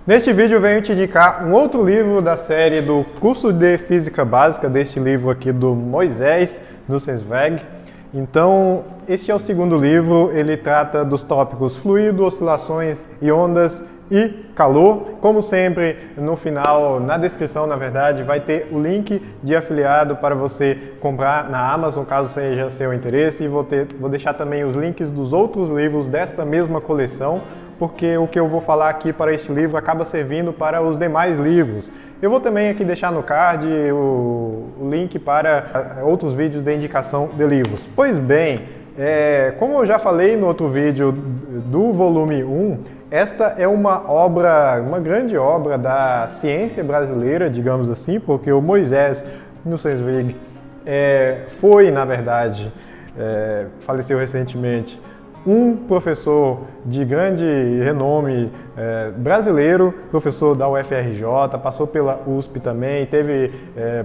Neste vídeo eu venho te indicar um outro livro da série do curso de Física Básica, deste livro aqui do Moisés Nussensweg. Então, este é o segundo livro, ele trata dos tópicos fluido, oscilações e ondas e calor. Como sempre, no final, na descrição, na verdade, vai ter o link de afiliado para você comprar na Amazon, caso seja seu interesse, e vou deixar também os links dos outros livros desta mesma coleção, porque o que eu vou falar aqui para este livro acaba servindo para os demais livros. Eu vou também aqui deixar no card o link para outros vídeos de indicação de livros. Pois bem, como eu já falei no outro vídeo do volume 1, esta é uma grande obra da ciência brasileira, digamos assim, porque o Moisés Nussensweg foi, na verdade, faleceu recentemente, um professor de grande renome brasileiro, professor da UFRJ, passou pela USP também, teve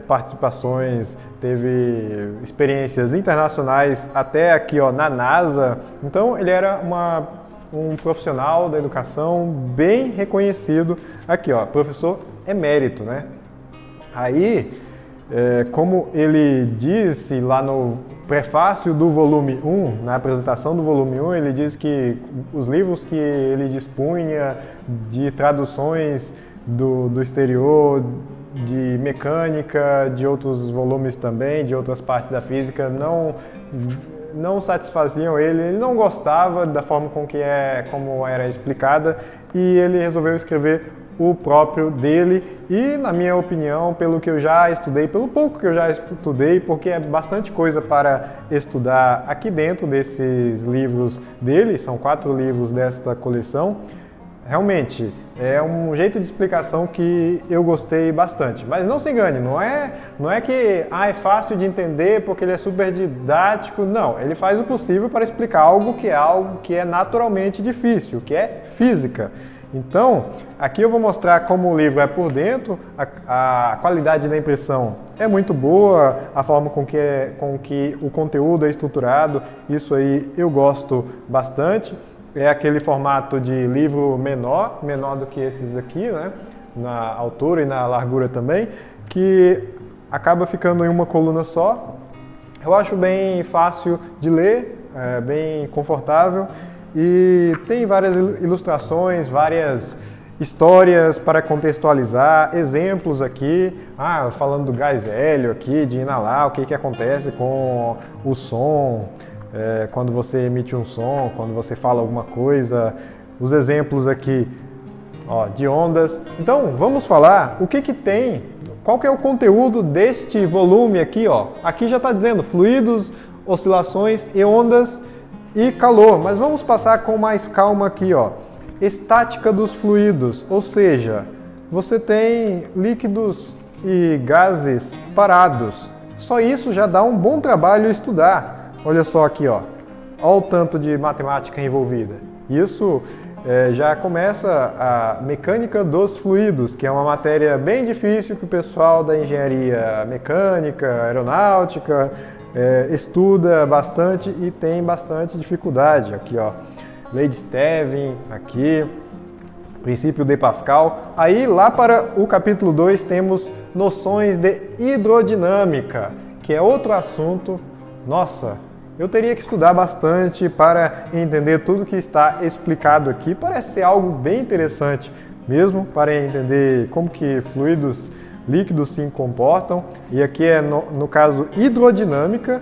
participações, teve experiências internacionais até aqui na NASA. Então ele era um profissional da educação bem reconhecido aqui, professor emérito, né? Aí, como ele disse lá no prefácio do volume 1, na apresentação do volume 1, ele diz que os livros que ele dispunha de traduções do exterior, de mecânica, de outros volumes também, de outras partes da física, não satisfaziam ele não gostava da forma como era explicada, e ele resolveu escrever o próprio dele. E, na minha opinião, pelo que eu já estudei, pelo pouco que eu já estudei, porque é bastante coisa para estudar aqui dentro desses livros dele, são 4 livros desta coleção, realmente é um jeito de explicação que eu gostei bastante. Mas não se engane, não é que é fácil de entender porque ele é super didático, não. Ele faz o possível para explicar algo que é naturalmente difícil, que é física. Então, aqui eu vou mostrar como o livro é por dentro, a qualidade da impressão é muito boa, a forma com que o conteúdo é estruturado, isso aí eu gosto bastante. É aquele formato de livro menor do que esses aqui, né? Na altura e na largura também, que acaba ficando em uma coluna só. Eu acho bem fácil de ler, bem confortável. E tem várias ilustrações, várias histórias para contextualizar, exemplos aqui, falando do gás hélio aqui, de inalar, o que acontece com o som, quando você emite um som, quando você fala alguma coisa, os exemplos aqui de ondas. Então, vamos falar o que tem, qual que é o conteúdo deste volume aqui, Aqui já está dizendo fluidos, oscilações e ondas e calor, mas vamos passar com mais calma aqui, Estática dos fluidos, ou seja, você tem líquidos e gases parados. Só isso já dá um bom trabalho estudar. Olha só aqui, olha o tanto de matemática envolvida. Isso já começa a mecânica dos fluidos, que é uma matéria bem difícil que o pessoal da engenharia mecânica, aeronáutica, estuda bastante e tem bastante dificuldade. Aqui, Lei de Stevin, aqui, princípio de Pascal. Aí, lá para o capítulo 2, temos noções de hidrodinâmica, que é outro assunto. Nossa, eu teria que estudar bastante para entender tudo que está explicado aqui. Parece ser algo bem interessante mesmo, para entender como que fluidos líquidos se comportam. E aqui é, no caso, hidrodinâmica,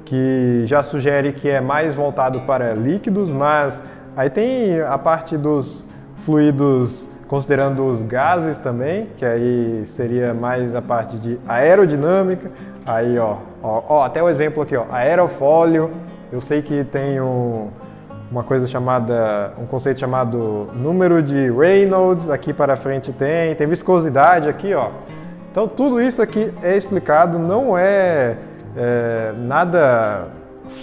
que já sugere que é mais voltado para líquidos, mas aí tem a parte dos fluidos, considerando os gases também, que aí seria mais a parte de aerodinâmica. Aí, até o exemplo aqui, aerofólio. Eu sei que tem um conceito chamado número de Reynolds, aqui para frente tem viscosidade aqui, Então tudo isso aqui é explicado, não é nada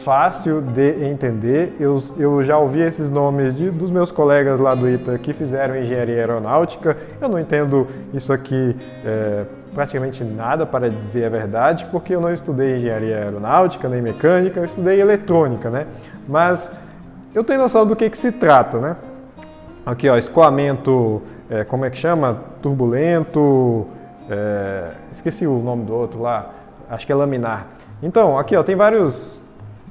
fácil de entender. Eu já ouvi esses nomes dos meus colegas lá do ITA que fizeram engenharia aeronáutica. Eu não entendo isso aqui praticamente nada, para dizer a verdade, porque eu não estudei engenharia aeronáutica nem mecânica, eu estudei eletrônica, né? Mas eu tenho noção do que se trata, né? Aqui, ó, escoamento, como é que chama? Turbulento, esqueci o nome do outro lá, acho que é laminar. Então, aqui, ó, tem vários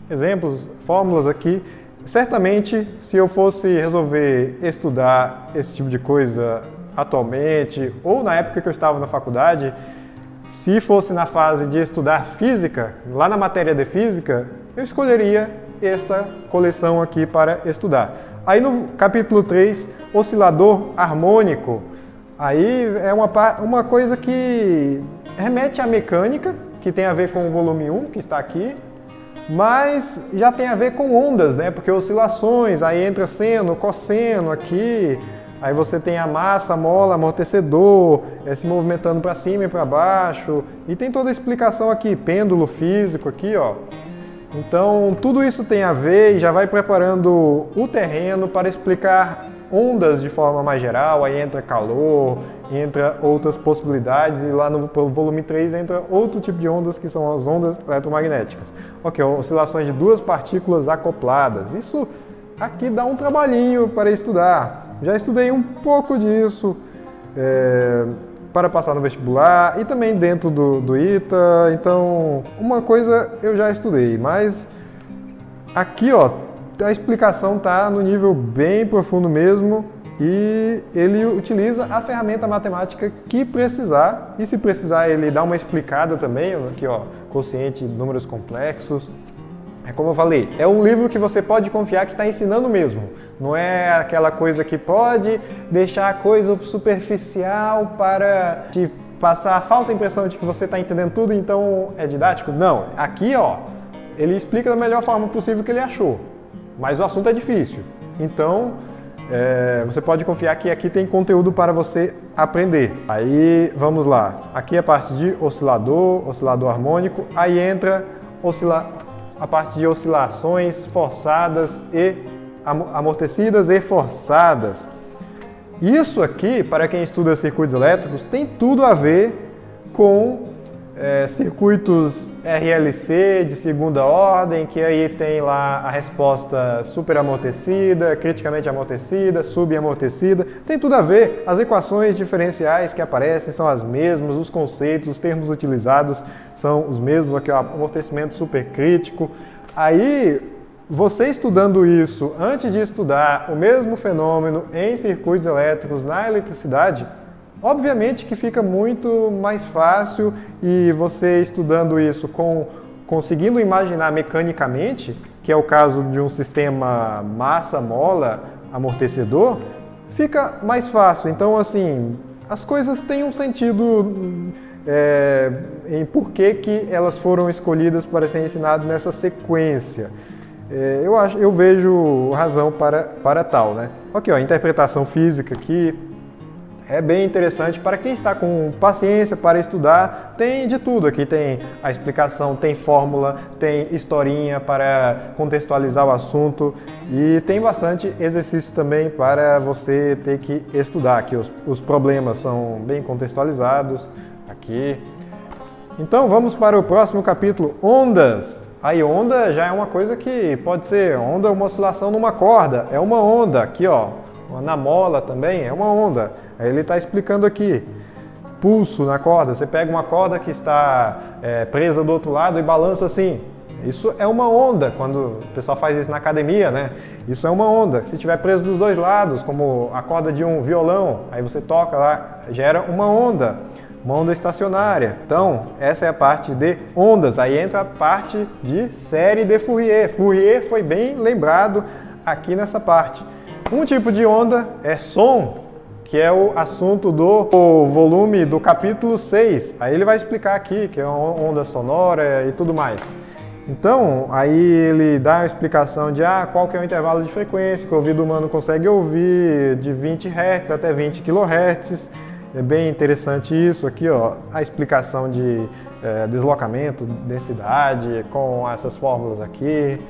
exemplos, fórmulas aqui. Certamente, se eu fosse resolver estudar esse tipo de coisa atualmente, ou na época que eu estava na faculdade, se fosse na fase de estudar física, lá na matéria de física, eu escolheria esta coleção aqui para estudar. Aí no capítulo 3, oscilador harmônico, aí é uma coisa que remete à mecânica, que tem a ver com o volume 1, que está aqui, mas já tem a ver com ondas, né? Porque oscilações, aí entra seno, cosseno aqui, aí você tem a massa, a mola, amortecedor, se movimentando para cima e para baixo, e tem toda a explicação aqui, pêndulo físico aqui, ó. Então, tudo isso tem a ver e já vai preparando o terreno para explicar ondas de forma mais geral, aí entra calor, entra outras possibilidades, e lá no volume 3 entra outro tipo de ondas, que são as ondas eletromagnéticas. Ok, oscilações de duas partículas acopladas. Isso aqui dá um trabalhinho para estudar. Já estudei um pouco disso para passar no vestibular e também dentro do ITA, então uma coisa eu já estudei, mas aqui, ó, a explicação está no nível bem profundo mesmo e ele utiliza a ferramenta matemática que precisar, e se precisar ele dá uma explicada também, aqui ó, quociente de números complexos. É como eu falei, é um livro que você pode confiar que está ensinando mesmo. Não é aquela coisa que pode deixar a coisa superficial para te passar a falsa impressão de que você está entendendo tudo, então é didático. Não, aqui ó, ele explica da melhor forma possível que ele achou. Mas o assunto é difícil. Então, você pode confiar que aqui tem conteúdo para você aprender. Aí, vamos lá. Aqui é a parte de oscilador, oscilador harmônico. Aí entra a parte de oscilações forçadas e amortecidas e forçadas. Isso aqui, para quem estuda circuitos elétricos, tem tudo a ver com circuitos RLC de segunda ordem, que aí tem lá a resposta superamortecida, criticamente amortecida, subamortecida. Tem tudo a ver. As equações diferenciais que aparecem são as mesmas, os conceitos, os termos utilizados são os mesmos. Aqui, ó, amortecimento supercrítico. Aí, você estudando isso antes de estudar o mesmo fenômeno em circuitos elétricos na eletricidade, obviamente que fica muito mais fácil, e você estudando isso conseguindo imaginar mecanicamente, que é o caso de um sistema massa-mola amortecedor, fica mais fácil. Então, assim, as coisas têm um sentido em por que elas foram escolhidas para ser ensinadas nessa sequência. Eu vejo razão para tal, né? Ok, ó, interpretação física aqui. É bem interessante para quem está com paciência para estudar. Tem de tudo aqui, tem a explicação, tem fórmula, tem historinha para contextualizar o assunto e tem bastante exercício também para você ter que estudar. Aqui os problemas são bem contextualizados aqui. Então vamos para o próximo capítulo, ondas. Aí onda já é uma coisa que pode ser onda, uma oscilação numa corda, é uma onda aqui, ó. Na mola também é uma onda. Aí ele está explicando aqui. Pulso na corda. Você pega uma corda que está presa do outro lado e balança assim. Isso é uma onda. Quando o pessoal faz isso na academia, né? Isso é uma onda. Se estiver preso dos dois lados, como a corda de um violão, aí você toca lá, gera uma onda estacionária. Então, essa é a parte de ondas. Aí entra a parte de série de Fourier. Fourier foi bem lembrado aqui nessa parte. Um tipo de onda é som, que é o assunto do volume do capítulo 6. Aí ele vai explicar aqui que é uma onda sonora e tudo mais. Então, aí ele dá a explicação de qual que é o intervalo de frequência que o ouvido humano consegue ouvir, de 20 Hz até 20 kHz. É bem interessante isso aqui, ó, a explicação de deslocamento, densidade, com essas fórmulas aqui.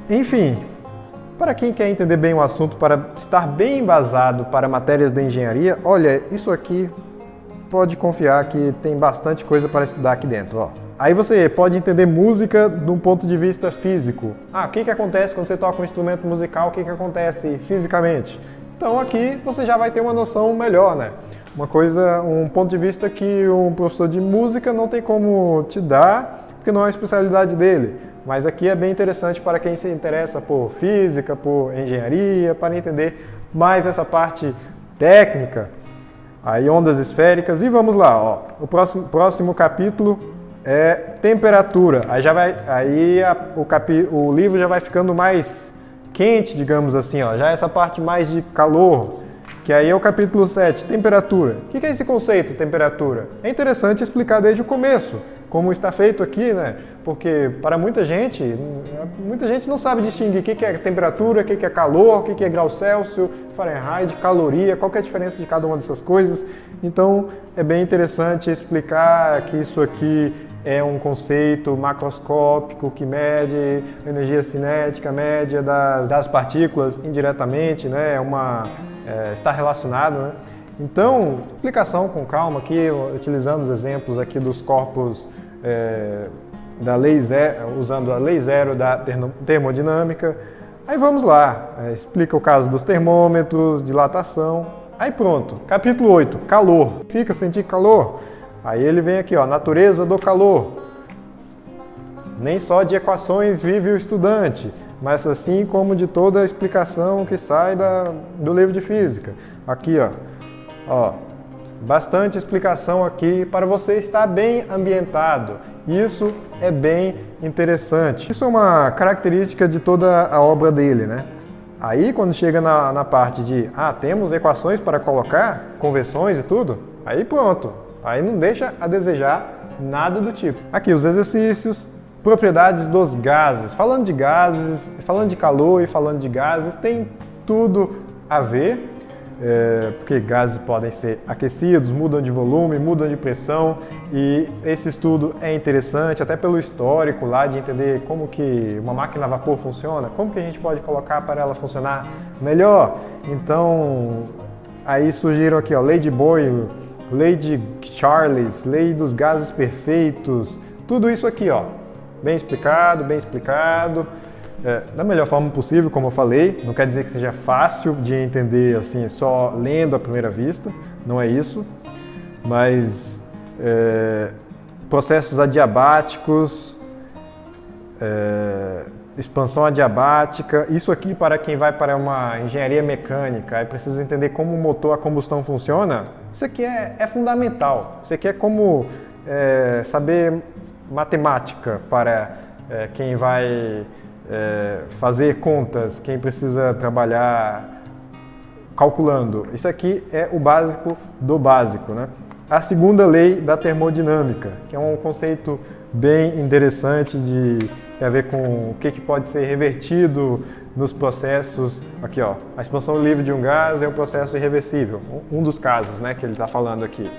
Enfim, para quem quer entender bem o assunto, para estar bem embasado para matérias de engenharia, olha, isso aqui pode confiar que tem bastante coisa para estudar aqui dentro, ó. Aí você pode entender música de um ponto de vista físico. O que acontece quando você toca um instrumento musical? O que acontece fisicamente? Então aqui você já vai ter uma noção melhor, né? Um ponto de vista que um professor de música não tem como te dar, porque não é a especialidade dele. Mas aqui é bem interessante para quem se interessa por física, por engenharia, para entender mais essa parte técnica, aí ondas esféricas. E vamos lá, ó. O próximo capítulo é temperatura. O livro já vai ficando mais quente, digamos assim, ó. Já essa parte mais de calor, que aí é o capítulo 7, temperatura. O que é esse conceito, temperatura? É interessante explicar desde o começo, como está feito aqui, né? Porque para muita gente não sabe distinguir o que é temperatura, o que é calor, o que é grau Celsius, Fahrenheit, caloria, qual que é a diferença de cada uma dessas coisas. Então é bem interessante explicar que isso aqui é um conceito macroscópico que mede a energia cinética média das partículas indiretamente, né? Está relacionado, né? Então, explicação com calma aqui, utilizando os exemplos aqui dos corpos da lei zero, usando a lei zero da termodinâmica. Aí vamos lá, explica o caso dos termômetros, dilatação. Aí pronto, capítulo 8, calor. Fica sentir calor? Aí ele vem aqui, ó, natureza do calor. Nem só de equações vive o estudante, mas assim como de toda a explicação que sai do livro de física. Aqui, ó, bastante explicação aqui para você estar bem ambientado. Isso é bem interessante. Isso é uma característica de toda a obra dele, né? Aí quando chega na parte de, temos equações para colocar, conversões e tudo, aí pronto. Aí não deixa a desejar nada do tipo. Aqui os exercícios, propriedades dos gases. Falando de gases, falando de calor e falando de gases, tem tudo a ver. Porque gases podem ser aquecidos, mudam de volume, mudam de pressão, e esse estudo é interessante até pelo histórico lá de entender como que uma máquina a vapor funciona, como que a gente pode colocar para ela funcionar melhor. Então aí surgiram aqui, ó, lei de Boyle, lei de Charles, lei dos gases perfeitos, tudo isso aqui, ó, bem explicado, da melhor forma possível, como eu falei. Não quer dizer que seja fácil de entender assim, só lendo à primeira vista, não é isso. Mas processos adiabáticos, expansão adiabática, isso aqui para quem vai para uma engenharia mecânica e precisa entender como o motor a combustão funciona, isso aqui é fundamental. Isso aqui é como saber matemática para quem vai fazer contas, quem precisa trabalhar calculando. Isso aqui é o básico do básico, né? A segunda lei da termodinâmica, que é um conceito bem interessante tem a ver com o que pode ser revertido nos processos. Aqui, ó, a expansão livre de um gás é um processo irreversível. Um dos casos, né, que ele está falando aqui.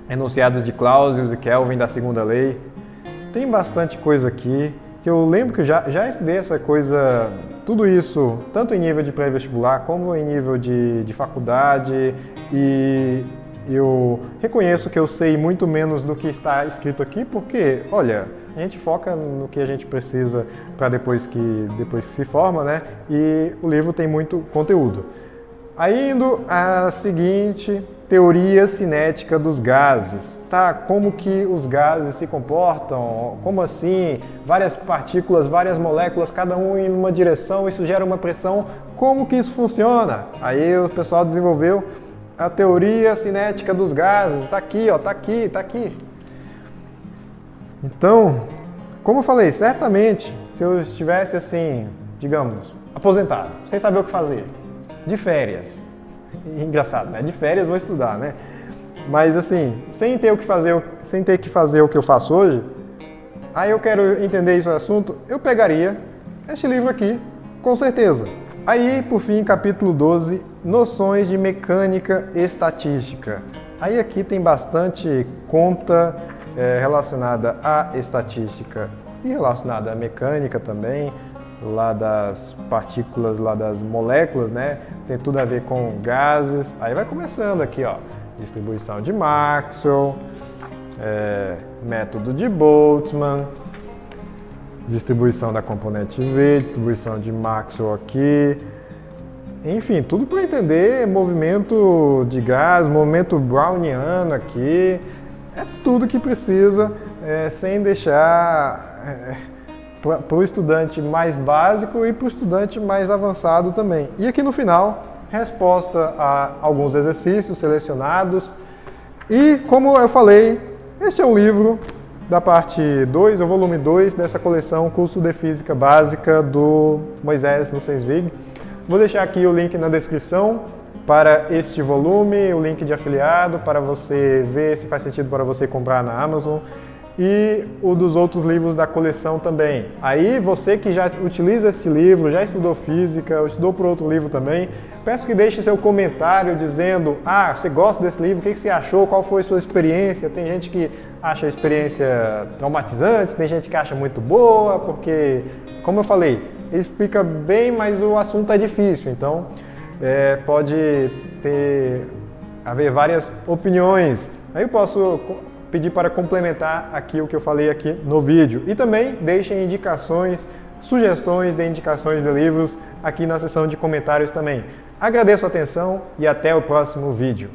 Enunciados de Clausius e Kelvin da segunda lei. Tem bastante coisa aqui, que eu lembro que eu já estudei essa coisa, tudo isso, tanto em nível de pré-vestibular como em nível de faculdade, e eu reconheço que eu sei muito menos do que está escrito aqui, porque, olha, a gente foca no que a gente precisa para depois que se forma, né? E o livro tem muito conteúdo. Aí indo a seguinte, teoria cinética dos gases. Tá, como que os gases se comportam? Como assim? Várias partículas, várias moléculas, cada um em uma direção, isso gera uma pressão. Como que isso funciona? Aí o pessoal desenvolveu a teoria cinética dos gases. Está aqui, ó, tá aqui. Então, como eu falei, certamente, se eu estivesse assim, digamos, aposentado, sem saber o que fazer, de férias, engraçado, né? De férias vou estudar, né? Mas assim, sem ter que fazer o que eu faço hoje, aí eu quero entender esse assunto, eu pegaria este livro aqui, com certeza. Aí, por fim, capítulo 12, noções de mecânica e estatística. Aí aqui tem bastante conta relacionada à estatística e relacionada à mecânica também, lá das partículas, lá das moléculas, né? Tem tudo a ver com gases. Aí vai começando aqui, ó, distribuição de Maxwell, método de Boltzmann, distribuição da componente V, distribuição de Maxwell aqui, enfim, tudo para entender movimento de gás, movimento browniano aqui, é tudo que precisa, sem deixar para o estudante mais básico e para o estudante mais avançado também. E aqui no final, resposta a alguns exercícios selecionados. E como eu falei, este é um livro da parte 2, o volume 2 dessa coleção Curso de Física Básica do Moisés no Sensvig. Vou deixar aqui o link na descrição para este volume, o link de afiliado, para você ver se faz sentido para você comprar na Amazon, e o dos outros livros da coleção também. Aí você que já utiliza esse livro, já estudou física, ou estudou por outro livro também, peço que deixe seu comentário dizendo: você gosta desse livro, o que você achou, qual foi a sua experiência. Tem gente que acha a experiência traumatizante, tem gente que acha muito boa, porque, como eu falei, ele explica bem, mas o assunto é difícil, então pode haver várias opiniões. Aí eu posso pedir para complementar aqui o que eu falei aqui no vídeo. E também deixem indicações, sugestões de indicações de livros aqui na seção de comentários também. Agradeço a atenção e até o próximo vídeo.